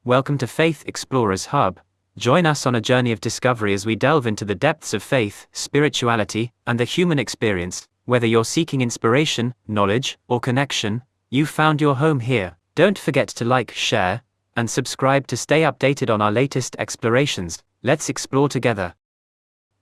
Welcome to Faith Explorers Hub. Join us on a journey of discovery as we delve into the depths of faith, spirituality, and the human experience. Whether you're seeking inspiration, knowledge, or connection, you've found your home here. Don't forget to like, share, and subscribe to stay updated on our latest explorations. Let's explore together.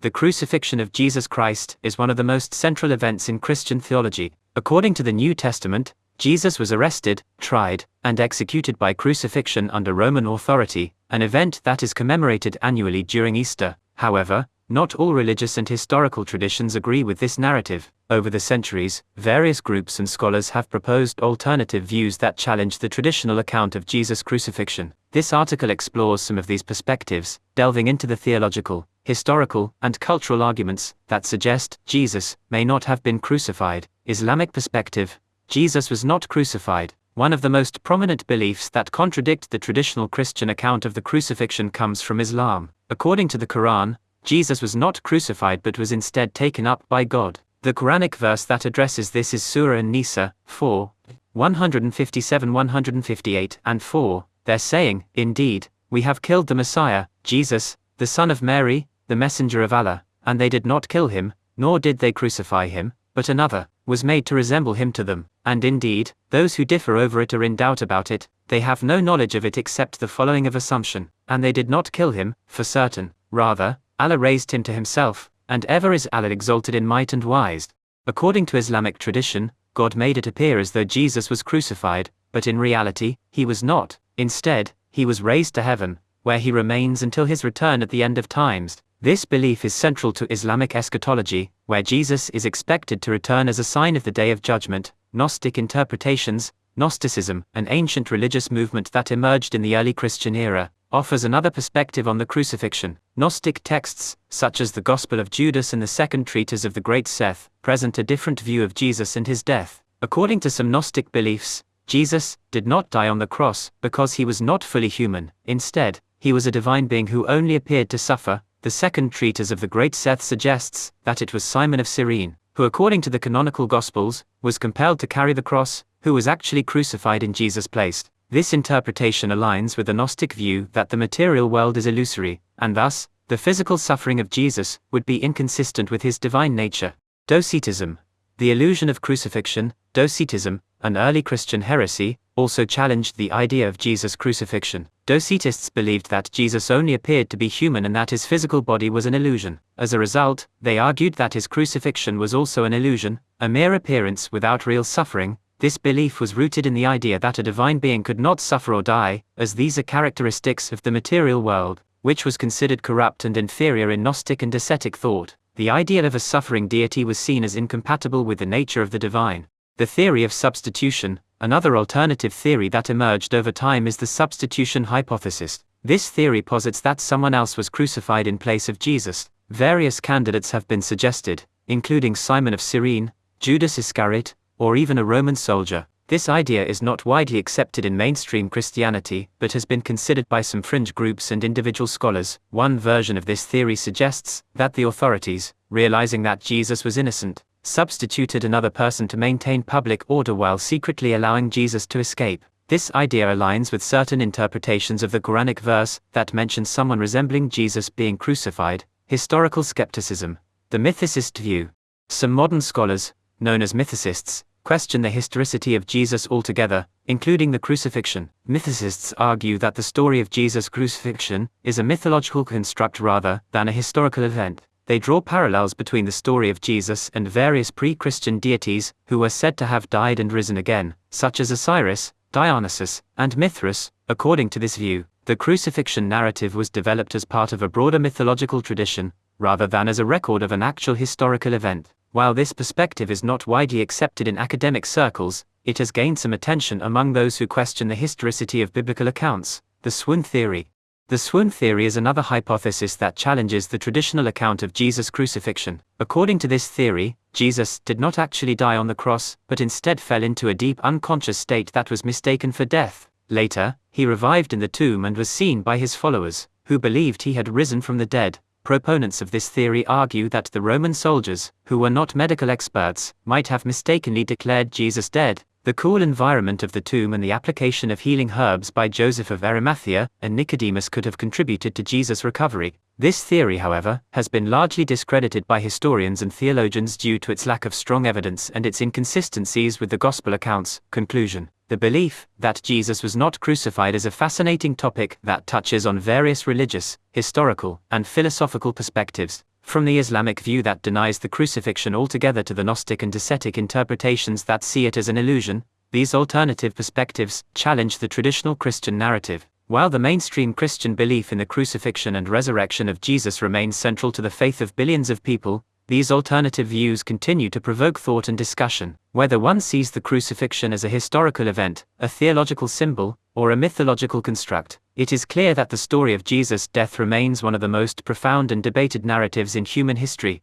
The crucifixion of Jesus Christ is one of the most central events in Christian theology. According to the New Testament, Jesus was arrested, tried, and executed by crucifixion under Roman authority, an event that is commemorated annually during Easter. However, not all religious and historical traditions agree with this narrative. Over the centuries, various groups and scholars have proposed alternative views that challenge the traditional account of Jesus' crucifixion. This article explores some of these perspectives, delving into the theological, historical, and cultural arguments that suggest Jesus may not have been crucified. Islamic perspective. Jesus was not crucified. One of the most prominent beliefs that contradict the traditional Christian account of the crucifixion comes from Islam. According to the Quran, Jesus was not crucified but was instead taken up by God. The Quranic verse that addresses this is Surah An-Nisa 4, 157-158 and 4. They're saying, "Indeed, we have killed the Messiah, Jesus, the son of Mary, the messenger of Allah, and they did not kill him, nor did they crucify him, but another was made to resemble him to them. And indeed, those who differ over it are in doubt about it, they have no knowledge of it except the following of assumption. And they did not kill him, for certain, rather, Allah raised him to himself, and ever is Allah exalted in might and wise." According to Islamic tradition, God made it appear as though Jesus was crucified, but in reality, he was not. Instead, he was raised to heaven, where he remains until his return at the end of times. This belief is central to Islamic eschatology, where Jesus is expected to return as a sign of the Day of Judgment. Gnostic interpretations. Gnosticism, an ancient religious movement that emerged in the early Christian era, offers another perspective on the crucifixion. Gnostic texts, such as the Gospel of Judas and the second treatise of the Great Seth, present a different view of Jesus and his death. According to some Gnostic beliefs, Jesus did not die on the cross because he was not fully human. Instead, he was a divine being who only appeared to suffer. The second treatise of the Great Seth suggests that it was Simon of Cyrene, who according to the canonical Gospels, was compelled to carry the cross, who was actually crucified in Jesus' place. This interpretation aligns with the Gnostic view that the material world is illusory, and thus, the physical suffering of Jesus would be inconsistent with his divine nature. Docetism. The illusion of crucifixion. Docetism, an early Christian heresy, also challenged the idea of Jesus' crucifixion. Docetists believed that Jesus only appeared to be human and that his physical body was an illusion. As a result, they argued that his crucifixion was also an illusion, a mere appearance without real suffering. This belief was rooted in the idea that a divine being could not suffer or die, as these are characteristics of the material world, which was considered corrupt and inferior in Gnostic and ascetic thought. The idea of a suffering deity was seen as incompatible with the nature of the divine. The theory of substitution. Another alternative theory that emerged over time is the substitution hypothesis. This theory posits that someone else was crucified in place of Jesus. Various candidates have been suggested, including Simon of Cyrene, Judas Iscariot, or even a Roman soldier. This idea is not widely accepted in mainstream Christianity, but has been considered by some fringe groups and individual scholars. One version of this theory suggests that the authorities, realizing that Jesus was innocent, substituted another person to maintain public order while secretly allowing Jesus to escape. This idea aligns with certain interpretations of the Quranic verse that mentions someone resembling Jesus being crucified. Historical skepticism. The mythicist view. Some modern scholars, known as mythicists, question the historicity of Jesus altogether, including the crucifixion. Mythicists argue that the story of Jesus' crucifixion is a mythological construct rather than a historical event. They draw parallels between the story of Jesus and various pre-Christian deities who were said to have died and risen again, such as Osiris, Dionysus, and Mithras. According to this view, the crucifixion narrative was developed as part of a broader mythological tradition, rather than as a record of an actual historical event. While this perspective is not widely accepted in academic circles, it has gained some attention among those who question the historicity of biblical accounts. The swoon theory. The swoon theory is another hypothesis that challenges the traditional account of Jesus' crucifixion. According to this theory, Jesus did not actually die on the cross, but instead fell into a deep unconscious state that was mistaken for death. Later, he revived in the tomb and was seen by his followers, who believed he had risen from the dead. Proponents of this theory argue that the Roman soldiers, who were not medical experts, might have mistakenly declared Jesus dead. The cool environment of the tomb and the application of healing herbs by Joseph of Arimathea and Nicodemus could have contributed to Jesus' recovery. This theory, however, has been largely discredited by historians and theologians due to its lack of strong evidence and its inconsistencies with the Gospel accounts. Conclusion: the belief that Jesus was not crucified is a fascinating topic that touches on various religious, historical, and philosophical perspectives, from the Islamic view that denies the crucifixion altogether to the Gnostic and ascetic interpretations that see it as an illusion. These alternative perspectives challenge the traditional Christian narrative. While the mainstream Christian belief in the crucifixion and resurrection of Jesus remains central to the faith of billions of people, these alternative views continue to provoke thought and discussion. Whether one sees the crucifixion as a historical event, a theological symbol, or a mythological construct, it is clear that the story of Jesus' death remains one of the most profound and debated narratives in human history.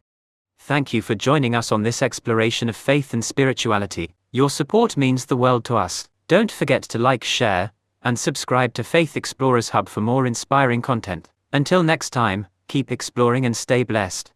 Thank you for joining us on this exploration of faith and spirituality. Your support means the world to us. Don't forget to like, share, and subscribe to Faith Explorers Hub for more inspiring content. Until next time, keep exploring and stay blessed.